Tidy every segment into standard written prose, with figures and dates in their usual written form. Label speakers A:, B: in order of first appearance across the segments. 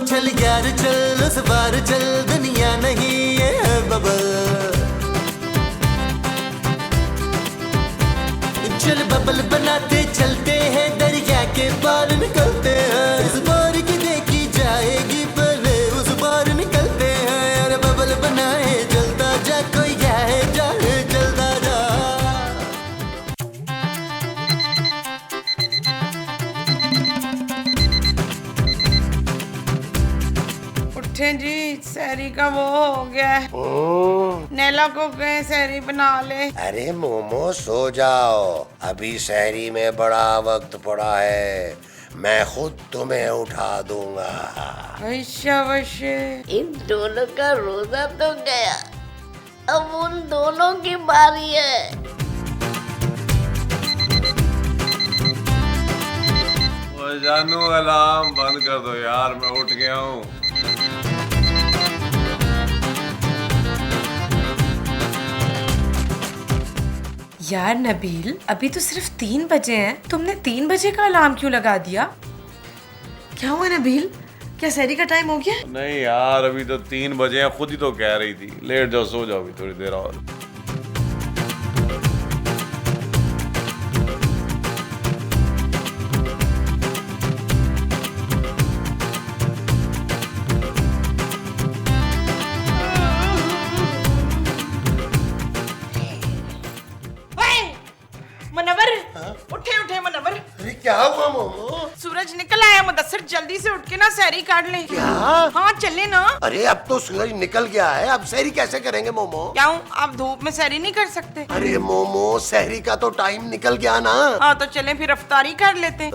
A: चल यार चल, उस बार चल, दुनिया नहीं ये है बबल। चल बबल बनाते चलते हैं, दरिया के पार निकलते हैं। इस बार की देखी जाएगी पहले उस बार निकलते हैं। यार बबल बनाए चलता जा, कोई जाए जाए चलता जा।
B: उठे जी, सहरी का वो हो गया है। नैला को कहे सहरी बना ले।
C: अरे मोमो सो जाओ, अभी सहरी में बड़ा वक्त पड़ा है, मैं खुद तुम्हें उठा दूंगा।
D: इन दोनों का रोजा तो गया, अब उन दोनों की बारी है।
E: वो जानू अलार्म बंद कर दो यार, मैं उठ गया हूँ।
F: यार नबील, अभी तो सिर्फ 3 बजे हैं, तुमने 3 बजे का अलार्म क्यों लगा दिया? क्या हुआ नबील, क्या सहरी का टाइम हो गया?
E: नहीं यार, अभी तो 3 बजे हैं, खुद ही तो कह रही थी। लेट जाओ, सो जाओ अभी थोड़ी देर और।
B: मुनव्वर, उठे उठे मुनव्वर।
C: अरे क्या हुआ मोमो?
B: सूरज निकल आया मुदस्सिर, जल्दी से उठ के ना सहरी काट ले।
C: क्या?
B: हाँ चले ना।
C: अरे अब तो सूरज निकल गया है, अब सहरी कैसे करेंगे मोमो?
B: क्यों, आप धूप में सहरी नहीं कर सकते?
C: अरे मोमो, सहरी का तो टाइम निकल गया ना।
B: हाँ तो चले फिर अफ्तारी कर लेते।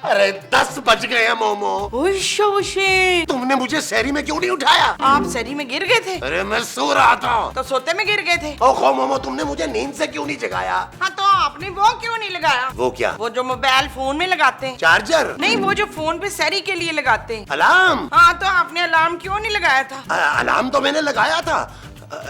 C: अरे 10 बज गए हैं मोमो।
B: ओशे,
C: तुमने मुझे सहरी में क्यों नहीं उठाया?
B: आप सहरी में गिर गए थे?
C: अरे मैं सो रहा था।
B: तो सोते में गिर गए थे?
C: ओहो मोमो, तुमने मुझे नींद से क्यों नहीं जगाया?
B: हाँ तो आपने वो क्यों नहीं लगाया?
C: वो क्या?
B: वो जो मोबाइल फोन में लगाते हैं।
C: चार्जर?
B: नहीं, वो जो फोन पे सहरी के लिए लगाते हैं।
C: अलार्म?
B: हाँ तो आपने अलार्म क्यों नहीं लगाया था?
C: अलार्म तो मैंने लगाया था,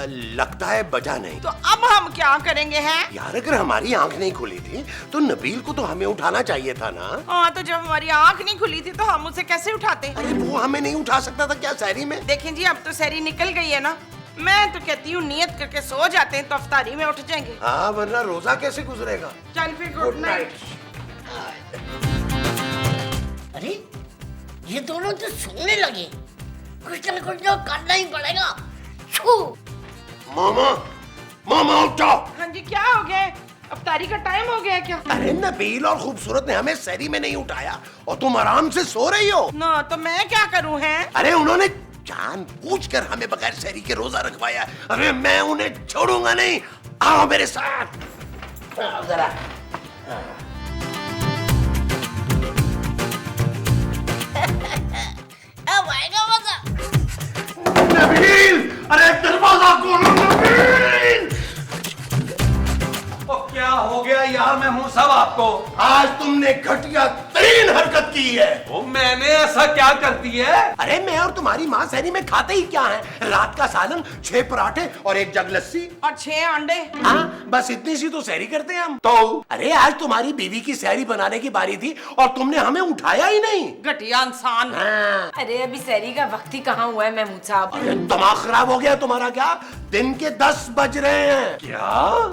C: लगता है बजा नहीं।
B: तो अब हम क्या करेंगे हैं?
C: यार अगर हमारी आंख नहीं खुली थी तो नबील को तो हमें उठाना चाहिए था ना।
B: हाँ तो जब हमारी आंख नहीं खुली थी तो हम उसे कैसे उठाते?
C: अरे वो हमें नहीं उठा सकता था क्या सहरी में?
B: देखें जी, अब तो सहरी निकल गई है ना। मैं तो कहती हूँ नियत करके सो जाते हैं तो अफ्तारी में उठ जाएंगे।
C: हाँ, वरना रोजा कैसे गुजरेगा?
B: चल फिर गुड नाइट।
D: अरे ये दोनों तो सोने लगे, कुछ न कुछ तो करना ही पड़ेगा। छू।
C: मामा, मामा उठो।
B: हाँ जी, क्या हो गया? अफ्तारी का टाइम हो गया क्या?
C: अरे नबील और खूबसूरत ने हमें सहरी में नहीं उठाया और तुम आराम से सो रही हो।
B: ना तो मैं क्या करूँ हैं?
C: अरे उन्होंने जानबूझकर हमें बगैर सहरी के रोजा रखवाया। अरे मैं उन्हें छोड़ूंगा नहीं, आओ मेरे साथ। आओ जरा।
D: अब आएगा मजा।
C: नबील, अरे दरवाजा खोलो नबील।
E: क्या हो गया यार महमूद साहब आपको?
C: आज तुमने घटिया तरीन हरकत की है।
E: वो मैंने ऐसा क्या कर दिया है?
C: अरे मैं और तुम्हारी माँ सहरी में खाते ही क्या है? रात का सालन, 6 पराठे और 1 जग लस्सी
B: और 6 अंडे।
C: हाँ, बस इतनी सी तो सहरी करते हैं हम तो। अरे आज तुम्हारी बीवी की सहरी बनाने की बारी थी और तुमने हमें उठाया ही नहीं।
B: घटिया इंसान।
C: हाँ।
F: अरे अभी सहरी का वक्त ही कहाँ हुआ है महमूद साहब?
C: अरे दिमाग खराब हो गया तुम्हारा क्या? दिन के 10 बज रहे हैं।
E: क्या?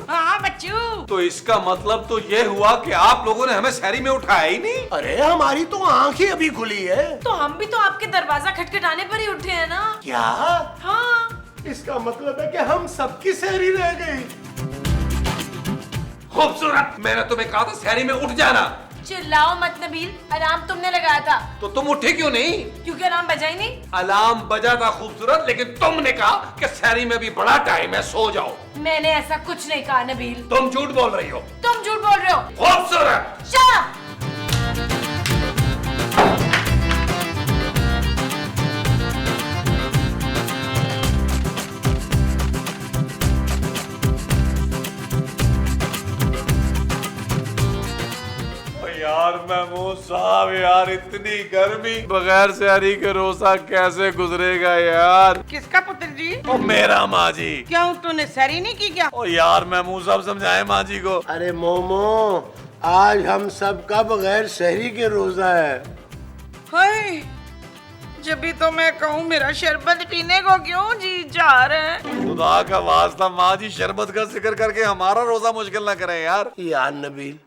B: हाँ बच्चू।
E: तो इसका मतलब तो ये हुआ कि आप लोगों ने हमें सहरी में उठाया ही नहीं।
C: अरे हमारी तो आंख ही अभी खुली है।
F: तो हम भी तो आपके दरवाजा खटखटाने पर ही उठे हैं ना।
C: क्या?
F: हाँ।
C: इसका मतलब है कि हम सबकी सहरी रह गई।
E: खूबसूरत, मैंने तुम्हें कहा था सहरी में उठ जाना।
F: चिल्लाओ मत नबील, अलार्म तुमने लगाया था।
E: तो तुम उठे क्यों नहीं?
F: क्योंकि अलार्म बजा ही नहीं।
E: अलार्म बजा था खूबसूरत, लेकिन तुमने कहा कि सहरी में भी बड़ा टाइम है, सो जाओ।
F: मैंने ऐसा कुछ नहीं कहा नबील।
E: तुम झूठ बोल रही हो।
F: तुम झूठ बोल रहे हो।
E: खूबसूरत,
F: शट अप।
E: यार महमूद साहब, यार इतनी गर्मी, बगैर सहरी के रोजा कैसे गुजरेगा यार?
B: किसका पुत्र जी?
E: ओ मेरा माँ जी।
B: क्यों, तूने सहरी नहीं की क्या?
E: ओ यार महमूद साहब समझाए माँ जी को।
C: अरे मोमो, आज हम सबका बगैर सहरी के रोजा है।
B: हाय, जब भी तो मैं कहूँ मेरा शरबत पीने को क्यों जी जा रहा है।
E: खुदा का वास्ता माँ जी शरबत का जिक्र करके हमारा रोजा मुश्किल ना करें यार।
C: यार नबील,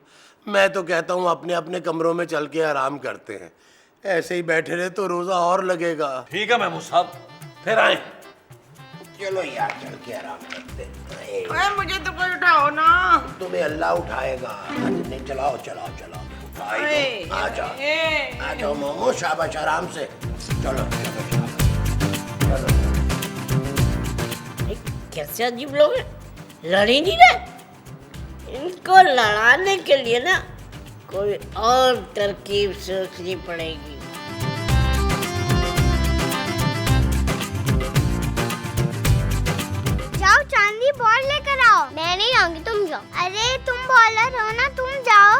C: मैं तो कहता हूँ अपने अपने कमरों में चल के आराम करते हैं। ऐसे ही बैठे रहे तो रोजा और लगेगा।
E: ठीक है महमूद साहब,
C: फिर आए। चलो यार चल के आराम करते हैं।
B: ओए, मुझे तो कोई उठाओ ना।
C: तुम्हें अल्लाह उठाएगा। नहीं चलाओ चलाओ चलाओ।
B: ओए,
C: आ जाओ
B: ए,
C: आ जाओ मोमो, शाबाश, आराम से। चलो चलो चलो।
D: कैसे अजीब लोग हैं, लड़ ही नहीं रहे। इनको लड़ाने के लिए ना कोई और तरकीब सोचनी पड़ेगी।
G: जाओ चांदी बॉल लेकर आओ। मैं नहीं आऊंगी, तुम जाओ। अरे तुम बॉलर हो ना, तुम जाओ।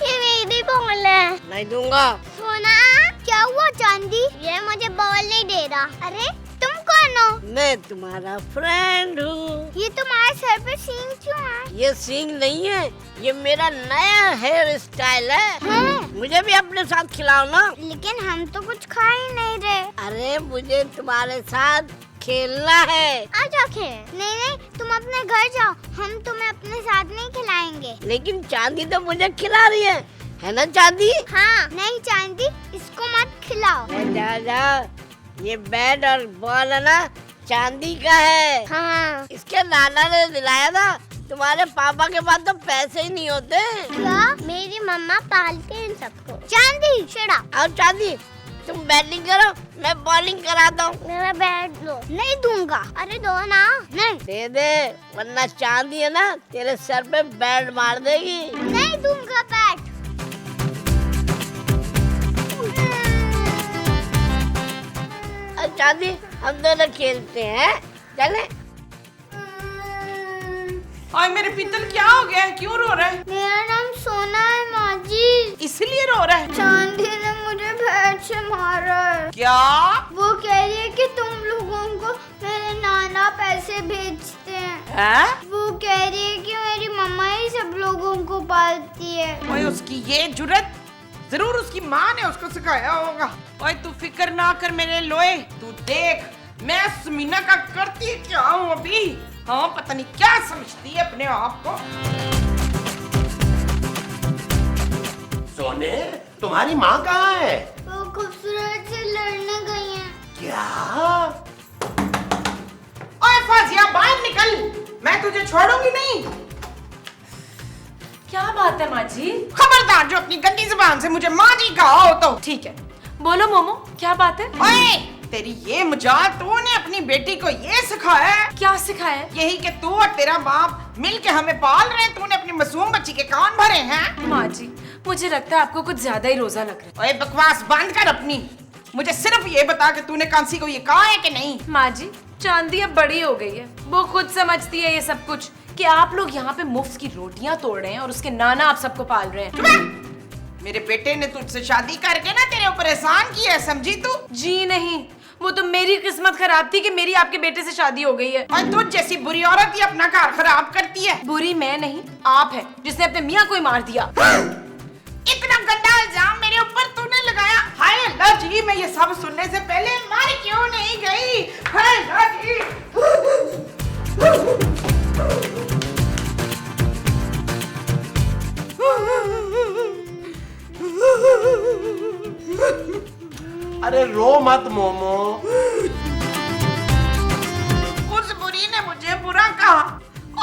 G: ये मेरी बॉल है।
D: नहीं दूंगा।
G: सोना, क्या हुआ चांदी? ये मुझे बॉल नहीं दे रहा। अरे तुम कौन हो?
D: मैं तुम्हारा फ्रेंड हूँ।
G: ये तुम्हारे सर पे सींग क्यों है?
D: ये सींग नहीं है, ये मेरा नया हेयर स्टाइल है। मुझे भी अपने साथ खिलाओ ना।
G: लेकिन हम तो कुछ खा ही नहीं रहे।
D: अरे मुझे तुम्हारे साथ खेलना है।
G: आ जाओ खेल। नहीं नहीं, तुम अपने घर जाओ, हम तुम्हें अपने साथ नहीं खिलाएंगे।
D: लेकिन चांदी तो मुझे खिला रही है ना चांदी?
G: हाँ, नहीं चांदी, इसको मत खिलाओ।
D: जा जा, ये बैट और बॉल है ना चांदी का है।
G: हाँ।
D: इसके नाना ने दिलाया था, तुम्हारे पापा के पास तो पैसे ही नहीं होते।
G: क्या? मेरी मम्मा पालते हैं सबको। चांदी शट अप।
D: और चांदी, तुम बैटिंग करो, मैं बॉलिंग कराता हूँ।
G: मेरा बैट दो। नहीं दूंगा। अरे दो ना। नहीं
D: दे दे, वरना चांदी है ना तेरे सर पे बैट मार देगी।
G: नहीं दूंगा बैट।
D: और चांदी, हम दोनों खेलते हैं, चले?
B: ओए, मेरे पीतल क्या हो गया है? क्यों रो रहा है?
G: मेरा नाम सोना है माँ जी।
B: इसलिए रो रहा है?
G: चांदी ने मुझे बैट से मारा है।
B: क्या?
G: वो कह रही है कि तुम लोगों को मेरे नाना पैसे भेजते हैं। वो कह रही है कि मेरी मम्मा ही सब लोगों को पालती है।
B: ओए, उसकी ये जुर्रत, जरूर उसकी माँ ने उसको सिखाया होगा। ओए, तू फिक्र ना कर मेरे लोए, तू देख मैं समीना का करती क्या हूँ अभी। हाँ, पता नहीं क्या समझती है अपने आप को।
C: सोने, तुम्हारी माँ कहाँ है?
G: वो खूबसूरत से लड़ने गई हैं।
C: क्या?
B: ओए फाजिया, बाहर निकल, मैं तुझे छोड़ूंगी नहीं।
F: क्या बात है माँ जी?
B: खबरदार जो अपनी गंदी जुबान से मुझे माँ जी कहा हो तो।
F: ठीक है, बोलो मोमो, क्या बात है?
B: ओए, तेरी ये मजाल, तूने अपनी बेटी को ये सिखाया है?
F: क्या सिखाया है?
B: यही कि तू और तेरा बाप मिलके हमें पाल रहे हैं। तूने अपनी मासूम बच्ची के कान भरे हैं।
F: माँ जी, मुझे लगता है आपको कुछ ज्यादा ही रोजा लग रहा
B: ओए, बकवास बंद कर अपनी। मुझे सिर्फ ये बता कि तूने कांसी को ये कहा है कि नहीं।
F: है। माँ जी, चांदी अब बड़ी हो गई है, वो खुद समझती है ये सब कुछ, कि आप लोग यहाँ पे मुफ्त की रोटियां तोड़ रहे हैं और उसके नाना आप सबको पाल रहे हैं।
B: मेरे बेटे ने तुझसे शादी करके ना तेरे ऊपर एहसान किया है, समझी तू?
F: जी नहीं, वो तो मेरी किस्मत खराब थी कि मेरी आपके बेटे से शादी हो गई है।
B: और तुझ जैसी बुरी औरत ही अपना घर खराब करती है।
F: बुरी मैं नहीं, आप है जिसने अपने मियाँ को ही मार दिया।
B: इतना गंदा इल्जाम मेरे ऊपर तूने लगाया। हाय अल्लाह जी, मैं ये सब सुनने से पहले मर क्यों नहीं गई? हाय अल्लाह जी।
C: अरे रो मत मोमो।
B: उस बुरी ने मुझे बुरा कहा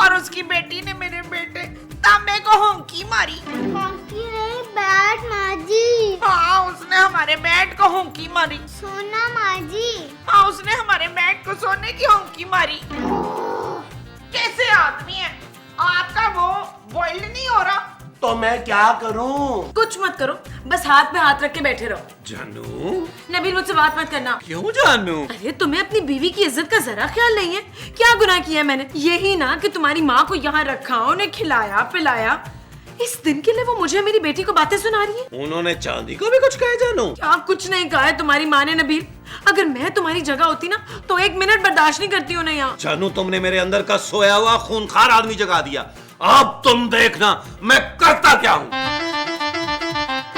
B: और उसकी बेटी ने मेरे बेटे तांबे को होंकी मारी।
G: हॉकी नहीं, बैट माँ जी।
B: हाँ, उसने हमारे बेड को होंकी मारी।
G: सोना माँ जी।
B: हाँ, उसने हमारे बेड को सोने की होंकी मारी। कैसे आदमी है? आपका वो बॉइल्ड नहीं हो रहा?
C: तो मैं क्या करूं?
F: कुछ मत करो, बस हाथ में हाथ रख के बैठे रहो।
E: जानू,
F: नबील, मुझसे बात मत करना।
E: क्यों जानू?
F: अरे तुम्हें अपनी बीवी की इज्जत का जरा ख्याल नहीं है? क्या गुनाह किया मैंने? यही ना कि तुम्हारी माँ को यहाँ रखा, उन्हें खिलाया पिलाया। इस दिन के लिए वो मुझे मेरी बेटी को बातें सुना रही है।
E: उन्होंने चांदी को भी कुछ कहा जानू?
F: क्या कुछ नहीं कहा है तुम्हारी माँ ने नबील। अगर मैं तुम्हारी जगह होती ना तो 1 मिनट बर्दाश्त नहीं करती हूँ ना यहाँ।
E: जानू, तुमने मेरे अंदर का सोया हुआ खूनखार आदमी जगा दिया। अब तुम देखना मैं करता क्या हूं।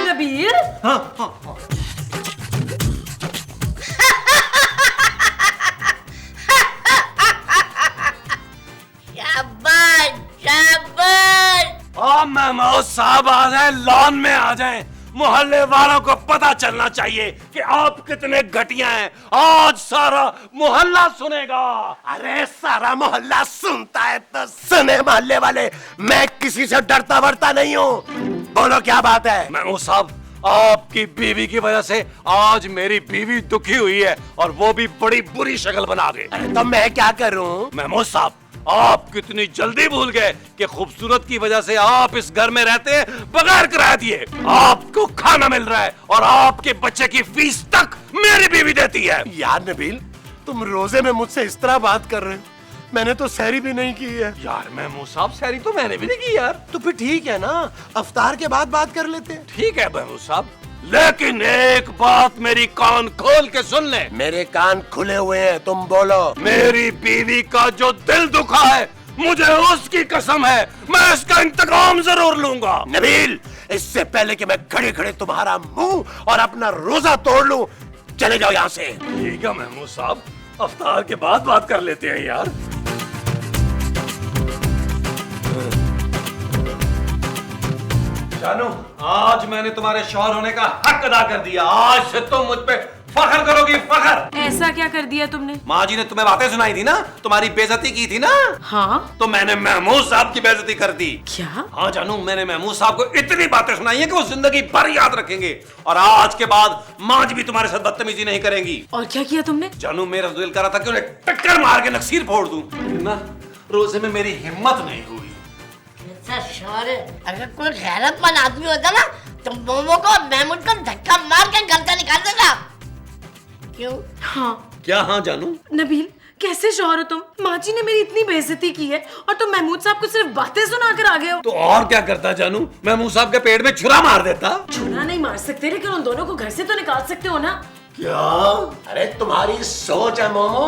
F: नबील,
D: शाबाश शाबाश।
E: और महमूद साहब आ जाए, लॉन में आ जाए। मोहल्ले वालों को पता चलना चाहिए कि आप कितने घटिया हैं। आज सारा मोहल्ला सुनेगा।
C: अरे सारा मोहल्ला सुनता है तो सुने मोहल्ले वाले, मैं किसी से डरता वरता नहीं हूँ। बोलो क्या बात है?
E: महमूद साहब, आपकी बीवी की वजह से आज मेरी बीवी दुखी हुई है, और वो भी बड़ी बुरी शक्ल बना के।
C: अरे तो मैं क्या करूँ?
E: महमूद साहब, आप कितनी जल्दी भूल गए कि खूबसूरत की वजह से आप इस घर में रहते हैं बगैर किराया दिए। आपको खाना मिल रहा है और आपके बच्चे की फीस तक मेरी बीवी देती है।
C: यार नबील, तुम रोजे में मुझसे इस तरह बात कर रहे हो? मैंने तो सहरी भी नहीं की है।
E: यार महमूद साहब, सहरी तो मैंने भी नहीं की यार।
C: तो फिर ठीक है ना, अफ्तार के बाद बात कर लेते हैं।
E: ठीक है महमूद साहब, लेकिन एक बात मेरी कान खोल के सुन ले।
C: मेरे कान खुले हुए हैं, तुम बोलो।
E: मेरी बीवी का जो दिल दुखा है, मुझे उसकी कसम है, मैं इसका इंतकाम जरूर लूंगा।
C: नबील, इससे पहले कि मैं खड़े खड़े तुम्हारा मुंह और अपना रोजा तोड़ लूं, चले जाओ यहाँ से।
E: ठीक है महमूद साहब, अफ्तार के बाद बात कर लेते हैं यार। जानू, आज मैंने तुम्हारे शौहर होने का हक अदा कर दिया। आज से तुम मुझ पे फख्र करोगी, फख्र।
F: ऐसा क्या कर दिया तुमने?
E: माँ जी ने तुम्हें बातें सुनाई थी ना, तुम्हारी बेइज्जती की थी ना।
F: हाँ,
E: तो मैंने महमूद साहब की बेइज्जती कर दी।
F: क्या?
E: हाँ जानू, मैंने महमूद साहब को इतनी बातें सुनाई है कि वो जिंदगी भर याद रखेंगे, और आज के बाद माँ जी भी तुम्हारे साथ बदतमीजी नहीं करेंगी।
F: और क्या किया तुमने?
E: जानू, मेरा दिल कर रहा था कि उन्हें टक्कर मार के नक्सीर फोड़ दूं, ना रोजे में मेरी हिम्मत नहीं हुई।
D: कैसा शौहर है। अगर कोई गैरतमंद आदमी होता ना तो मोमो को और महमूद को धक्का मार के घर से निकाल देता। क्यों?
F: हाँ।
E: क्या? हाँ जानू।
F: नबील, कैसे शौहर हो तुम? माँ जी ने मेरी इतनी बेइज्जती की है और तुम महमूद साहब को सिर्फ बातें सुना कर आ गए हो।
E: तो और क्या करता जानू, महमूद साहब के पेट में छुरा मार देता।
F: छुरा नहीं मार सकते, लेकिन उन दोनों को घर से तो निकाल सकते हो ना।
C: क्या? अरे तुम्हारी सोच है मोमो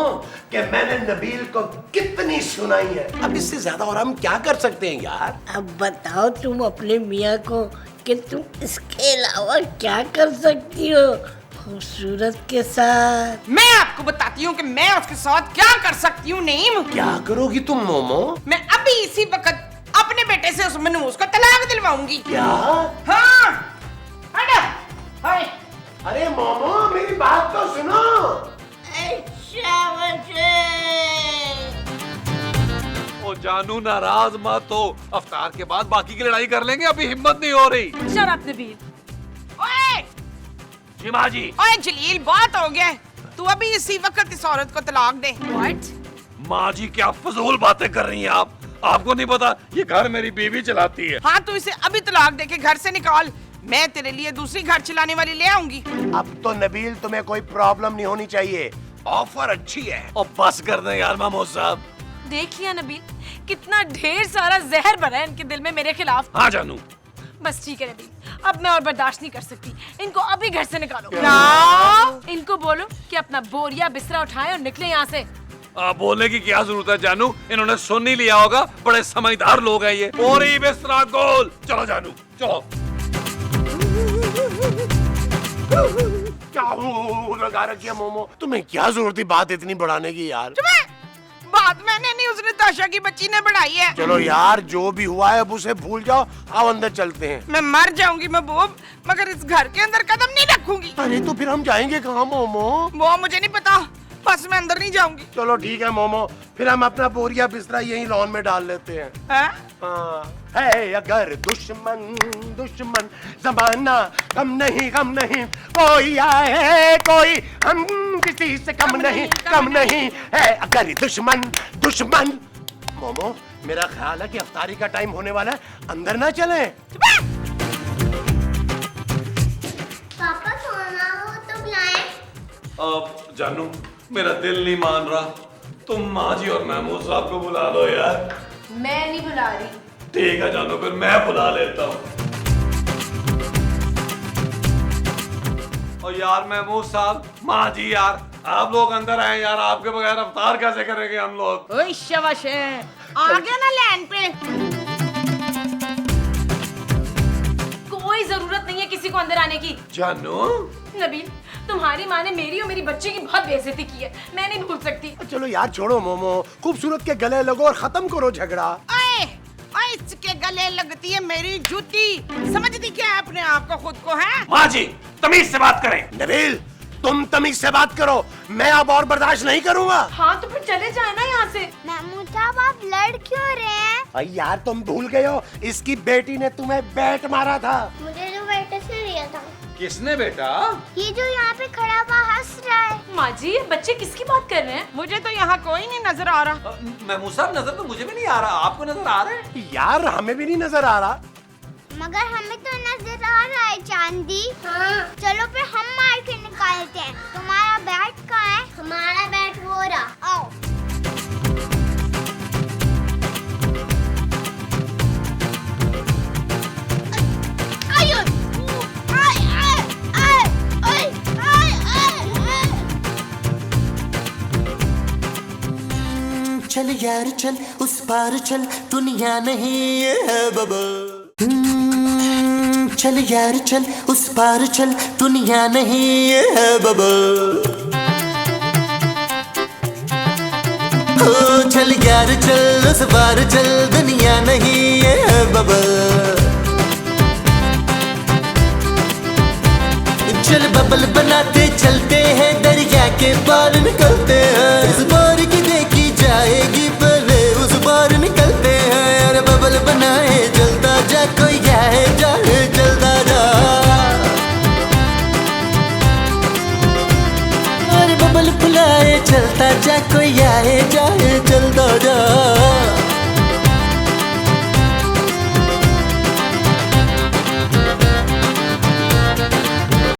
C: कि मैंने नबील को कितनी सुनाई है। अब इससे ज्यादा और हम क्या कर सकते हैं यार?
D: अब बताओ तुम अपने मियाँ को कि तुम इसके अलावा क्या कर सकती हो खूबसूरत के साथ।
B: मैं आपको बताती हूँ कि मैं उसके साथ क्या कर सकती हूँ। नईम,
C: क्या करोगी तुम मोमो?
B: मैं अभी इसी वक्त अपने बेटे से उस मनहूस को तलाक दिलवाऊंगी।
C: क्या?
B: हाँ, हटो। हाय।
C: अरे मोमो, मेरी बात तो सुनो।
E: ओ जानू, नाराज मत हो, अफ्तार के बाद बाकी की लड़ाई कर लेंगे, अभी हिम्मत नहीं हो रही।
F: Shut up Nabeel.
B: ओए,
E: जी माँ जी।
B: ओए जलील, बात हो गया। तू अभी इसी वक्त इस औरत को तलाक दे।
F: व्हाट?
E: माँ जी, क्या फजूल बातें कर रही हैं आप? आपको नहीं पता ये घर मेरी बीवी चलाती है।
B: हाँ, तू इसे अभी तलाक दे के घर से निकाल। मैं तेरे लिए दूसरी घर चलाने वाली ले आऊंगी।
C: अब तो नबील, तुम्हें कोई प्रॉब्लम नहीं होनी चाहिए, ऑफर अच्छी है।
E: और बस कर दें यार महमूद साहब।
F: देख लिया नबील, कितना ढेर सारा जहर भरा है इनके दिल में मेरे खिलाफ।
E: हाँ जानू।
F: बस ठीक है नबील, अब मैं और बर्दाश्त नहीं कर सकती। इनको अभी घर से निकालो।
B: क्या?
F: इनको बोलो कि अपना बोरिया बिस्तरा उठाएं और निकले यहाँ से।
E: बोलने की क्या जरूरत है जानू, इन्होंने सुन नहीं लिया होगा, बड़े समझदार लोग हैं ये। बोरी बिस्तरा गोल, चलो जानू चलो।
C: क्या लगा रखी है मोमो? तुम्हें क्या जरूरत थी बात इतनी बढ़ाने की यार?
B: बात मैंने नहीं, उसने ताशा की बच्ची ने बढ़ाई है।
C: चलो यार, जो भी हुआ है अब उसे भूल जाओ। आओ अंदर चलते हैं।
B: मैं मर जाऊंगी महबूब, मगर इस घर के अंदर कदम नहीं रखूंगी।
C: अरे तो फिर हम जाएंगे कहाँ मोमो?
B: वो मुझे नहीं पता, बस मैं अंदर नहीं जाऊंगी।
C: चलो ठीक है मोमो, फिर हम अपना बोरिया बिस्तरा यहीं लॉन में डाल लेते हैं।
B: हाँ?
C: है अगर दुश्मन दुश्मन जमाना गम नहीं कोई आए कोई हम किसी से कम नहीं है अगर दुश्मन दुश्मन। मोमो, मेरा ख्याल है कि अफ्तारी का टाइम होने वाला है, अंदर ना चलें।
G: पापा सोना हो तो बुलाएं।
E: अब जानू, मेरा दिल नहीं मान रहा, तुम माँ जी और महमूद साहब को बुला लो यार।
F: मैं नहीं बुला रही।
E: ठीक है जानू, फिर मैं बुला लेता हूँ। और यार महमूद साहब, माँ जी यार, आप लोग अंदर आए यार, आपके बगैर अफ्तार कैसे करेंगे हम लोग?
B: ओए शाबाश, आ गया ना लैंड पे।
F: को अंदर आने की।
E: जानू
F: नबील, तुम्हारी माँ ने मेरी और मेरी बच्ची की बहुत बेइज्जती की है, मैं नहीं भूल सकती।
C: चलो यार छोड़ो मोमो, खूबसूरत के गले लगो और खत्म करो झगड़ा।
B: ओए, ओए, इसके गले लगती है मेरी जूती। समझती क्या है अपने आप को, खुद को है?
E: माँ जी तमीज से बात करें।
C: नबील तुम तमीज से बात करो, मैं अब और बर्दाश्त नहीं करूंगा।
F: हाँ तो फिर चले जाए ना यहाँ से।
G: महमूद साहब आप लड़ क्यों रहे हैं?
C: अरे यार तुम भूल गए हो, इसकी बेटी ने तुम्हें बैट मारा था।
G: मुझे जो बेटे से लिया था।
E: किसने बेटा?
G: ये जो यहाँ पे खड़ा हुआ हंस रहा है।
F: माँ जी ये बच्चे किसकी बात कर रहे हैं?
B: मुझे तो यहाँ कोई नहीं नजर आ रहा।
E: महमूद साहब नजर तो मुझे भी नहीं आ रहा, आपको नजर आ रहा है?
C: यार हमें भी नहीं नजर आ रहा।
G: मगर हमें तो नजर आ रहा है चांदी। हाँ। चलो फिर हम मार के निकालते हैं। तुम्हारा बैट कहाँ है? हमारा बैट वो रहा। आओ।
A: चल यार चल उस पार चल, दुनिया नहीं ये है बबल। चल यार चल उस पार चल, दुनिया नहीं ये है बबल। ओ चल यार चल उस पार चल, दुनिया नहीं ये है बबल। चल बबल बनाते चलते हैं, दरिया के पार निकलते